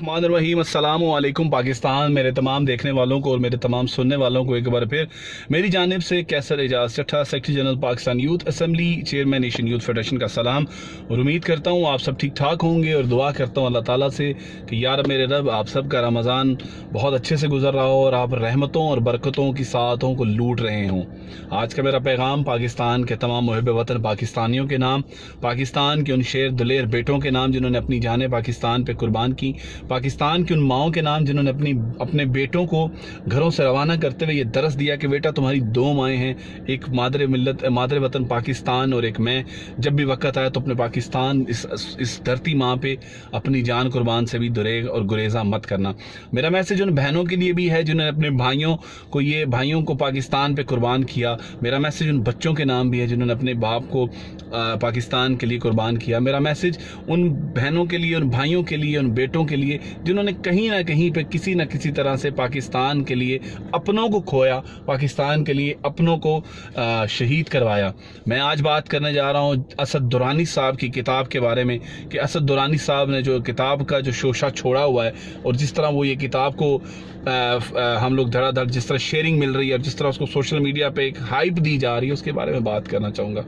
रहीम अस्सलाम वालेकुम पाकिस्तान। मेरे तमाम देखने वालों को और मेरे तमाम सुनने वालों को एक बार फिर मेरी जानिब से Qaiser Ejaz Chattha secretary general Pakistan youth assembly chairman Asian youth federation का सलाम और उम्मीद करता हूँ आप सब ठीक ठाक होंगे और दुआ करता हूँ अल्लाह ताला से कि यार मेरे रब आप सब का रमज़ान बहुत अच्छे से गुजर रहा हो और आप रहमतों और बरकतों की सातों को लूट रहे हों। आज का मेरा पैगाम पाकिस्तान के तमाम मुहिब वतन पाकिस्तानियों के नाम, पाकिस्तान के उन शेर दिलेर बेटों के नाम जिन्होंने अपनी जानें पाकिस्तान पे कुर्बान की, पाकिस्तान की उन माओं के नाम जिन्होंने अपने बेटों को घरों से रवाना करते हुए ये दरस दिया कि बेटा तुम्हारी दो माएँ हैं, एक मादर वतन पाकिस्तान और एक मैं। जब भी वक्त आए तो अपने पाकिस्तान इस धरती माँ पे अपनी जान कुर्बान से भी दुरेग और गुरेजा मत करना। मेरा मैसेज उन बहनों के लिए भी है जिन्होंने अपने भाइयों को पाकिस्तान पे कुर्बान किया। मेरा मैसेज उन बच्चों के नाम भी है जिन्होंने अपने बाप को पाकिस्तान के लिए कुर्बान किया। मेरा मैसेज उन बहनों के लिए, उन भाइयों के लिए, उन बेटों के लिए जिन्होंने कहीं ना कहीं पे किसी न किसी तरह से पाकिस्तान के लिए अपनों को खोया, पाकिस्तान के लिए अपनों को शहीद करवाया। मैं आज बात करने जा रहा हूँ असद दुरानी साहब की किताब के बारे में कि असद दुरानी साहब ने जो किताब का जो शोशा छोड़ा हुआ है और जिस तरह वो ये किताब को हम लोग धड़ाधड़ जिस तरह शेयरिंग मिल रही है और जिस तरह उसको सोशल मीडिया पे एक हाइप दी जा रही है, उसके बारे में बात करना चाहूँगा।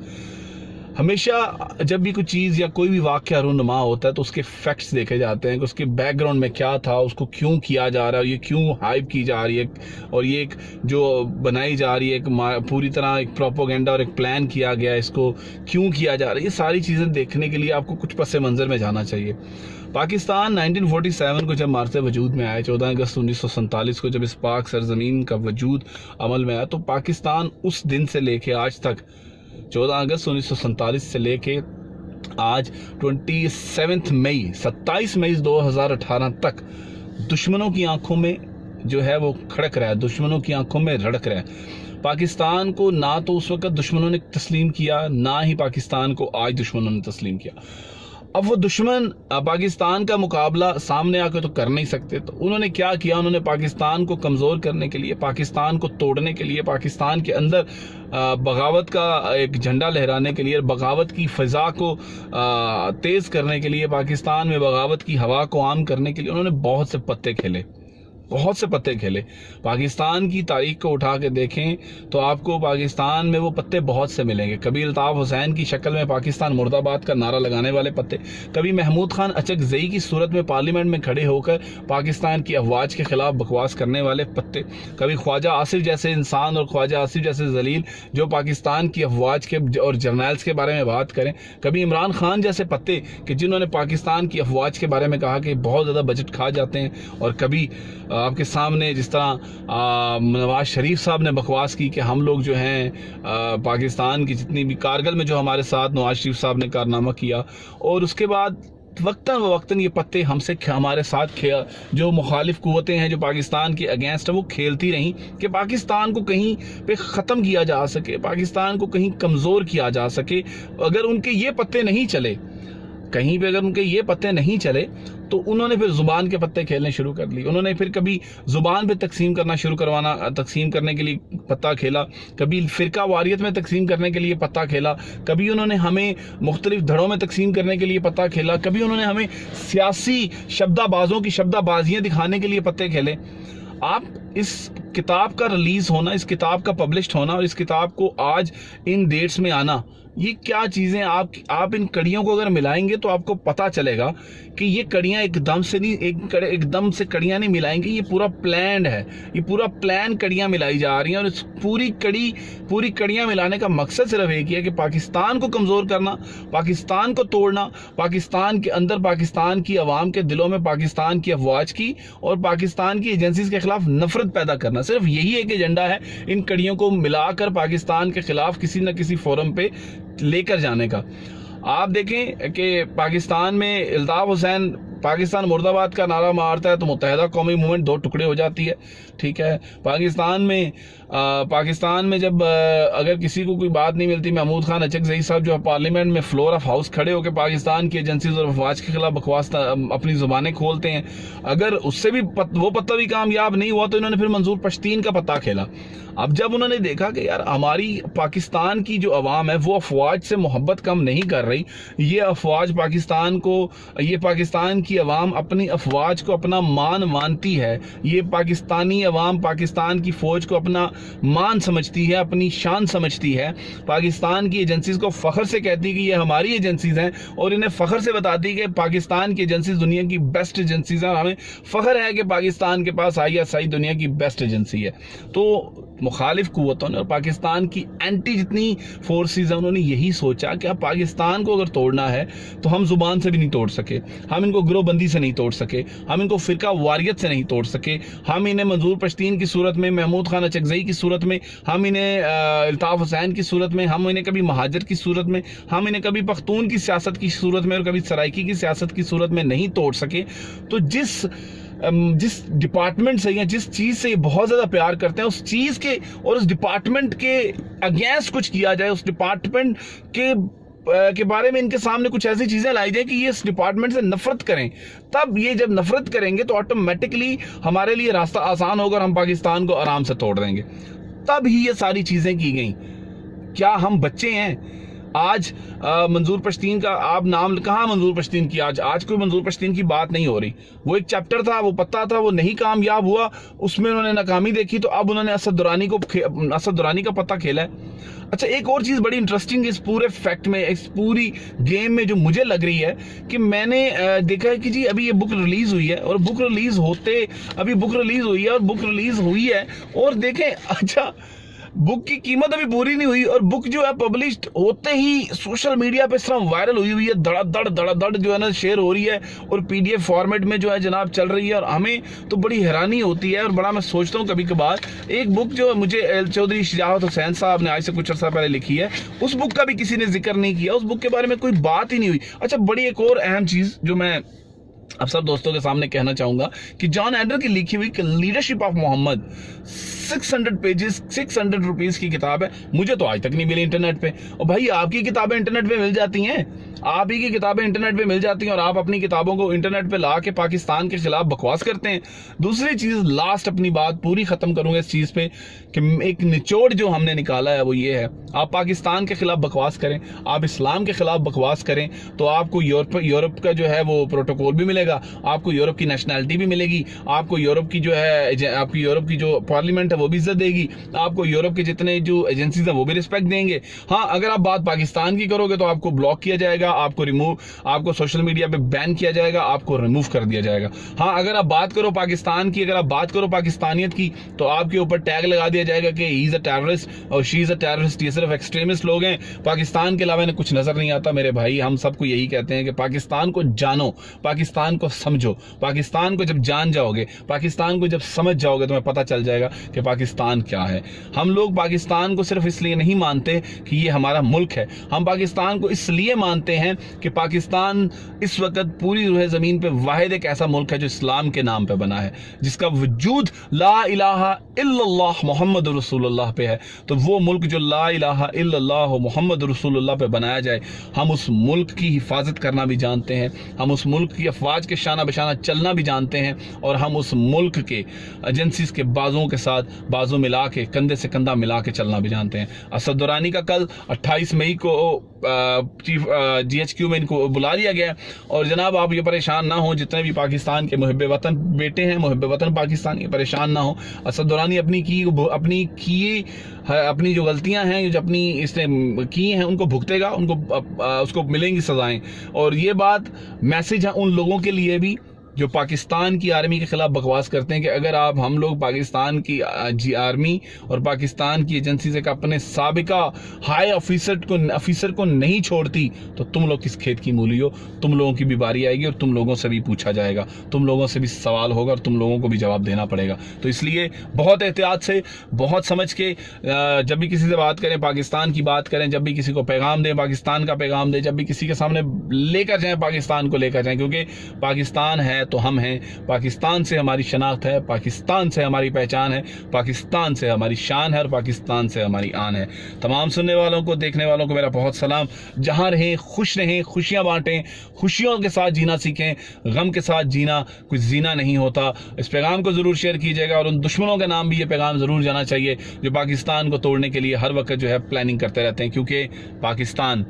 हमेशा जब भी कोई चीज़ या कोई भी वाक़या रूनुमा होता है तो उसके फैक्ट्स देखे जाते हैं कि उसके बैकग्राउंड में क्या था, उसको क्यों किया जा रहा है, ये क्यों हाइप की जा रही है और ये एक जो बनाई जा रही है एक पूरी तरह एक प्रोपोगेंडा और एक प्लान किया गया है, इसको क्यों किया जा रहा है। ये सारी चीज़ें देखने के लिए आपको कुछ पस मंज़र में जाना चाहिए। पाकिस्तान 1947 को जब मार्च वजूद में आया, 14 अगस्त 1947 को जब इस पाक सरजमीन का वजूद अमल में आया, तो पाकिस्तान उस दिन से लेके आज तक 14 अगस्त 1947 से लेके आज 27 मई 2018 तक दुश्मनों की आंखों में जो है वो खड़क रहा है, दुश्मनों की आंखों में रड़क रहा है। पाकिस्तान को ना तो उस वक्त दुश्मनों ने तस्लीम किया, ना ही पाकिस्तान को आज दुश्मनों ने तस्लीम किया। अब वो दुश्मन पाकिस्तान का मुकाबला सामने आकर तो कर नहीं सकते, तो उन्होंने क्या किया, उन्होंने पाकिस्तान को कमज़ोर करने के लिए, पाकिस्तान को तोड़ने के लिए, पाकिस्तान के अंदर बगावत का एक झंडा लहराने के लिए, बगावत की फ़ज़ा को तेज़ करने के लिए, पाकिस्तान में बगावत की हवा को आम करने के लिए उन्होंने बहुत से पत्ते खेले। पाकिस्तान की तारीख को उठा के देखें तो आपको पाकिस्तान में वो पत्ते बहुत से मिलेंगे। कभी अल्ताफ़ हुसैन की शक्ल में पाकिस्तान मुर्दाबाद का नारा लगाने वाले पत्ते, कभी महमूद खान अचकज़ई की सूरत में पार्लियामेंट में खड़े होकर पाकिस्तान की अफवाज के खिलाफ बकवास करने वाले पत्ते, कभी ख्वाजा आसिफ जैसे इंसान और ख्वाजा आसिफ जैसे जलील जो पाकिस्तान की अफवाज के और जर्नल्स के बारे में बात करें, कभी इमरान खान जैसे पत्ते कि जिन्होंने पाकिस्तान की अफवाज के बारे में कहा कि बहुत ज़्यादा बजट खा जाते हैं, और कभी आपके सामने जिस तरह नवाज शरीफ साहब ने बकवास की कि हम लोग जो हैं पाकिस्तान की जितनी भी कारगिल में जो हमारे साथ नवाज शरीफ साहब ने कारनामा किया, और उसके बाद वक्तन ये पत्ते हमारे साथ जो मुखालिफ कुव्वतें हैं जो पाकिस्तान के अगेंस्ट है वो खेलती रहीं कि पाकिस्तान को कहीं पे ख़त्म किया जा सके, पाकिस्तान को कहीं कमज़ोर किया जा सके। अगर उनके ये पत्ते नहीं चले, कहीं पे अगर उनके ये पत्ते नहीं चले तो उन्होंने फिर ज़ुबान के पत्ते खेलने शुरू कर लिए। उन्होंने फिर कभी ज़ुबान पे तकसीम करने के लिए पत्ता खेला, कभी फ़िरका वारियत में तकसीम करने के लिए पत्ता खेला, कभी उन्होंने हमें मुख्तलिफ धड़ों में तकसीम करने के लिए पत्ता खेला, कभी उन्होंने हमें सियासी शब्दाबाजों की शब्दाबाजियाँ दिखाने के लिए पत्ते खेले। आप इस किताब का रिलीज़ होना, इस किताब का पब्लिश्ड होना और इस किताब को आज इन डेट्स में आना, ये क्या चीज़ें आप इन कड़ियों को अगर मिलाएंगे तो आपको पता चलेगा कि ये कड़ियाँ एकदम से कड़ियाँ नहीं मिलाएंगी, ये पूरा प्लान है, ये पूरा प्लान कड़ियाँ मिलाई जा रही हैं। और इस पूरी कड़ियाँ मिलाने का मकसद सिर्फ एक ही है कि पाकिस्तान को कमज़ोर करना, पाकिस्तान को तोड़ना, पाकिस्तान के अंदर पाकिस्तान की आवाम के दिलों में पाकिस्तान की अफवाज की और पाकिस्तान की एजेंसीज के खिलाफ नफरत पैदा करना। सिर्फ यही एक एजेंडा है इन कड़ियों को मिलाकर पाकिस्तान के खिलाफ किसी न किसी फोरम पे लेकर जाने का। आप देखें कि पाकिस्तान में अल्ताफ़ हुसैन पाकिस्तान मुर्दाबाद का नारा मारता है तो मुत्तहिदा कौमी मूवमेंट दो टुकड़े हो जाती है, ठीक है। पाकिस्तान में जब अगर किसी को कोई बात नहीं मिलती, महमूद खान अचकज़ई साहब जो पार्लियामेंट में फ्लोर ऑफ हाउस खड़े होकर पाकिस्तान की एजेंसीज और अफवाज के खिलाफ बकवास अपनी ज़ुबानें खोलते हैं, अगर उससे भी वो पत्ता भी कामयाब नहीं हुआ तो इन्होंने फिर मंजूर पश्तीन का पत्ता खेला। अब जब उन्होंने देखा कि यार हमारी पाकिस्तान की जो अवाम है वो अफवाज से मोहब्बत कम नहीं कर रही, ये अफवाज पाकिस्तान की अवाम अपनी अफवाज को अपना मान मानती है, ये पाकिस्तानी अवाम पाकिस्तान की फ़ौज को अपना मान समझती है, अपनी शान समझती है, पाकिस्तान की एजेंसीज़ को फ़ख्र से कहती है कि ये हमारी एजेंसीज़ हैं, और इन्हें फ़ख्र से बताती है कि पाकिस्तान की एजेंसीज़ दुनिया की बेस्ट एजेंसीज़ हैं, हमें फ़ख्र है कि पाकिस्तान के पास ISI दुनिया की बेस्ट एजेंसी है। तो मुखालिफ कुव्वतों ने और पाकिस्तान की एंटी जितनी फोर्सेस हैं उन्होंने यही सोचा कि अब पाकिस्तान को अगर तोड़ना है तो हम जुबान से भी नहीं तोड़ सके, हम इनको गिरोहबंदी से नहीं तोड़ सके, हम इनको फिरका वारियत से नहीं तोड़ सके, हम इन्हें मंजूर पश्तीन की सूरत में, महमूद खान अचकज़ई की सूरत में, हम इन्हें अल्ताफ़ हुसैन की सूरत में, हम इन्हें कभी महाजर की सूरत में, हम इन्हें कभी पख्तून की सियासत की सूरत में और कभी सराइकी की सियासत की सूरत में नहीं तोड़ सके। तो जिस डिपार्टमेंट से या जिस चीज़ से ये बहुत ज़्यादा प्यार करते हैं, उस चीज़ के और उस डिपार्टमेंट के अगेंस्ट कुछ किया जाए, उस डिपार्टमेंट के बारे में इनके सामने कुछ ऐसी चीज़ें लाई जाए कि ये इस डिपार्टमेंट से नफरत करें, तब ये जब नफरत करेंगे तो ऑटोमेटिकली हमारे लिए रास्ता आसान होगा और हम पाकिस्तान को आराम से तोड़ देंगे। तब ही ये सारी चीज़ें की गई। क्या हम बच्चे हैं? आज मंजूर पश्तीन का आप नाम, कहाँ मंजूर पश्तीन की आज कोई मंजूर पश्तीन की बात नहीं हो रही। वो एक चैप्टर था, वो पत्ता था, वो नहीं कामयाब हुआ, उसमें उन्होंने नाकामी देखी, तो अब उन्होंने असद दुरानी का पत्ता खेला है। अच्छा, एक और चीज़ बड़ी इंटरेस्टिंग इस पूरे फैक्ट में, इस पूरी गेम में जो मुझे लग रही है कि मैंने देखा है कि जी अभी ये बुक रिलीज़ हुई है, और बुक रिलीज़ हुई है और देखें, अच्छा बुक की कीमत अभी पूरी नहीं हुई और बुक जो है पब्लिश्ड होते ही सोशल मीडिया पे इस तरह वायरल हुई है, धड़ाधड़ जो है ना शेयर हो रही है और PDF फॉर्मेट में जो है जनाब चल रही है। और हमें तो बड़ी हैरानी होती है और बड़ा मैं सोचता हूँ कभी कभार, एक बुक जो मुझे चौधरी शुजाअत हुसैन साहब ने आज से कुछ अर्सा पहले लिखी है, उस बुक का भी किसी ने जिक्र नहीं किया, उस बुक के बारे में कोई बात ही नहीं हुई। अच्छा, बड़ी एक और अहम चीज़ जो मैं अब सब दोस्तों के सामने कहना चाहूंगा कि जॉन एंडर की लिखी हुई leadership of Mohammad 600 pages 600 rupees की किताब है, मुझे तो आज तक नहीं मिली इंटरनेट पे। और भाई आपकी किताबें इंटरनेट पे मिल जाती हैं, आप ही की किताबें इंटरनेट पे मिल जाती हैं और आप अपनी किताबों को इंटरनेट पे ला के पाकिस्तान के खिलाफ बकवास करते हैं। दूसरी चीज, लास्ट अपनी बात पूरी खत्म करूंगा इस चीज पे कि एक निचोड़ जो हमने निकाला है वो ये है, आप पाकिस्तान के खिलाफ बकवास करें, आप इस्लाम के खिलाफ बकवास करें तो आपको यूरोप का जो है वो प्रोटोकॉल भी मिलेगा, आपको यूरोप की नेशनैलिटी भी मिलेगी, आपको यूरोप की जो है आपकी यूरोप की जो पार्लियामेंट है वो भी इज्जत देगी, आपको यूरोप के जितने जो एजेंसीज हैं वो भी रिस्पेक्ट देंगे। हाँ, अगर आप बात पाकिस्तान की करोगे तो आपको ब्लॉक किया जाएगा, आपको सोशल मीडिया पे बैन किया जाएगा, आपको रिमूव कर दिया जाएगा। हाँ, अगर आप बात करो पाकिस्तान की, अगर आप बात करो पाकिस्तानियत की, तो आपके ऊपर टैग लगा दिया जाएगा कि ही इज अ टेररिस्ट और शी इज अ टेररिस्ट, ये सिर्फ एक्सट्रीमिस्ट लोग हैं, पाकिस्तान के अलावा इन्हें कुछ नजर नहीं आता। मेरे भाई, हम सबको यही कहते हैं कि पाकिस्तान को जानो, पाकिस्तान को समझो, पाकिस्तान को जब जान जाओगे, पाकिस्तान को जब समझ जाओगे, तुम्हें पता चल जाएगा कि पाकिस्तान क्या है। हम लोग पाकिस्तान को सिर्फ इसलिए नहीं मानते कि ये हमारा मुल्क है, हम पाकिस्तान को इसलिए मानते हैं कि पाकिस्तान इस वक्त पूरी रूह ज़मीन पे वाहिद एक ऐसा मुल्क है जो इस्लाम के नाम पे बना है, जिसका वजूद ला इलाहा इल्लल्लाह मुहम्मद रसूलुल्लाह पे है। तो वो मुल्क जो ला इलाहा इल्लल्लाह मुहम्मद रसूलुल्लाह पे बनाया जाए, हम उस मुल्क की हिफाजत करना भी जानते हैं, हम उस मुल्क की अफवाज के शाना बशाना चलना भी जानते हैं, और हम उस मुल्क के एजेंसीज के बाजुओं के साथ बाजू मिला के, कंधे से कंधा मिला के चलना भी जानते हैं। असद दुरानी का कल 28 मई को चीफ GHQ में इनको बुला लिया गया। और जनाब आप ये परेशान ना हो, जितने भी पाकिस्तान के मुहिब वतन बेटे हैं, मुहिब वतन पाकिस्तान, ये परेशान ना हो। असद दुरानी अपनी जो गलतियां हैं, जो अपनी इसने की हैं, उनको भुगतेगा, उसको मिलेंगी सजाएं। और ये बात मैसेज है उन लोगों के लिए भी जो पाकिस्तान की आर्मी के खिलाफ बकवास करते हैं कि अगर हम लोग पाकिस्तान की आर्मी और पाकिस्तान की एजेंसी से अपने साबिका हाई ऑफिसर को नहीं छोड़ती तो तुम लोग किस खेत की मूली हो, तुम लोगों की भी बारी आएगी और तुम लोगों से भी पूछा जाएगा, तुम लोगों से भी सवाल होगा और तुम लोगों को भी जवाब देना पड़ेगा। तो इसलिए बहुत एहतियात से, बहुत समझ के जब भी किसी से बात करें, पाकिस्तान की बात करें, जब भी किसी को पैगाम दें, पाकिस्तान का पैगाम दें, जब भी किसी के सामने लेकर जाएं, पाकिस्तान को लेकर जाएं, क्योंकि पाकिस्तान है तो हम हैं, पाकिस्तान से हमारी शनाख्त है, पाकिस्तान से हमारी पहचान है, पाकिस्तान से हमारी शान है और पाकिस्तान से हमारी आन है। तमाम सुनने वालों को, देखने वालों को मेरा बहुत सलाम। जहां रहें खुश रहें, खुशियां बांटें, खुशियों के साथ जीना सीखें, गम के साथ जीना कुछ जीना नहीं होता। इस पैगाम को जरूर शेयर कीजिएगा और उन दुश्मनों के नाम भी ये पैगाम जरूर जाना चाहिए जो पाकिस्तान को तोड़ने के लिए हर वक्त जो है प्लानिंग करते रहते हैं, क्योंकि पाकिस्तान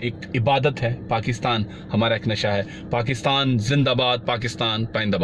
एक इबादत है, पाकिस्तान हमारा एक नशा है। पाकिस्तान जिंदाबाद, पाकिस्तान पाइंदाबाद।